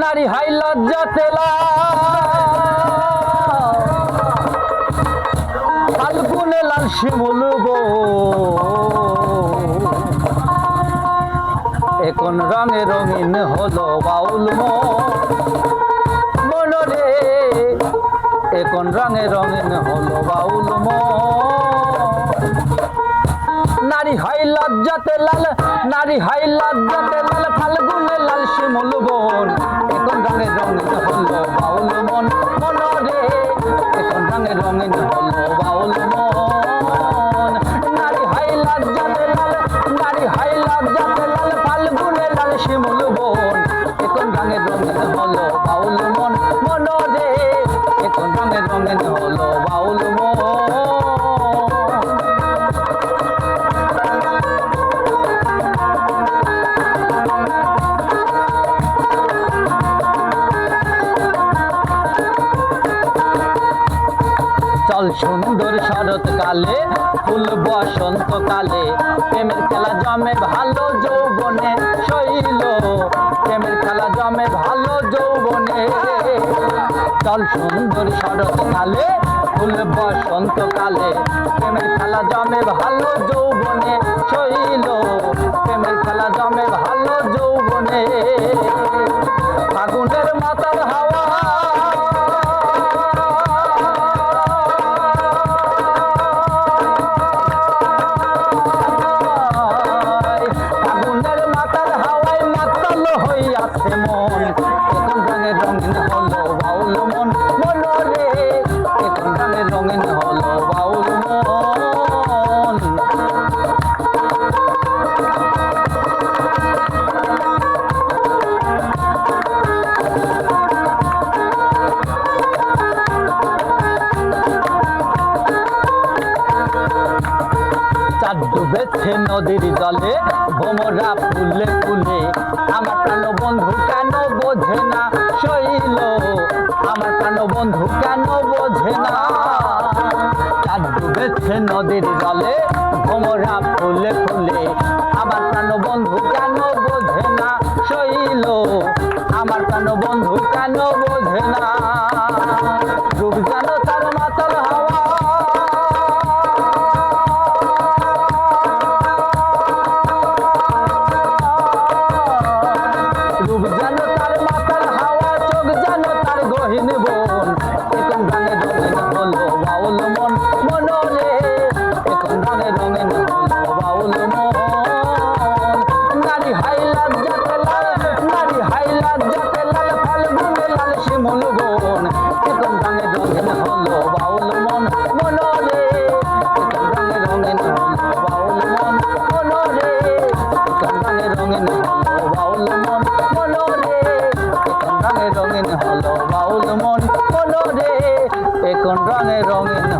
নারী হাই লজ্জা তেলা ফাল্গুনে লাল শিমুল গো এখন রঙে রঙিন হলো বাউল মন রে এখন রঙে রঙিন হলো বাউল নারী হাই লজ্জাতে লাল নারী হাই লজ্জাতে লাল ফাল্গুনে লাল শিমুল বন এখন রঙে রঙিন হলো বাউল মন রে এখন রঙে রঙিন হলো বাউল মন নারী হাই লজ্জাতে লাল নারী হাই লজ্জাতে লাল ফাল্গুনে লাল শিমুল বন এখন রঙে রঙিন হলো বাউল মন রে এখন রঙে রঙিন হলো বাউল মন চল সুন্দর শরৎকালে ফুল বসন্তকালে প্রেমের খেলা জমে ভালো যৌবনে শৈল প্রেমের খেলা জমে ভালো যৌবনে চল সুন্দর শরৎকালে ফুল বসন্তকালে প্রেমের খেলা জমে ভালো যৌবনে শৈল প্রেমের খেলা জমে ভালো যৌবনে ফাগুনের মাতাল হাওয়া আছে মন এখন রঙে রঙিন হলো বাউল মন রে এখন রঙে রঙিন হলো বাউল মন চাঁদ ডুবেছে নদীর জলে ভোমরা ফুলে ফুলে আমার প্রাণ বন্ধু কেন বোঝে না শৈল আমার প্রাণ বন্ধু কেন বোঝে না চাঁদ ডুবেছে নদীর জলে ভোমরা ফুলে ফুলে আমার প্রাণ বন্ধু কেন বোঝে না শৈল আমার প্রাণ বন্ধু কেন বোঝে না রূপ যেন তার মাতাল হাওয়া রূপ যেন তার মাতাল হাওয়া চোখ যেন তার গহীন বন এখন রঙে রঙিন হলো বাউল মন রে এখন রঙে রঙিন হলো বাউল মন নারী হাই লজ্জাতে লাল নারী হাই লজ্জাতে লাল ফাল্গুনে লাল শিমুল বন এখন রঙে রঙিন হলো বাউল মন রে এখন রঙে রঙিন হলো বাউল মন রে এখন রঙে রঙিন হলো বাউল মন রে এখন রঙে রঙিন হলো বাউল মন রে এখন রঙে রঙিন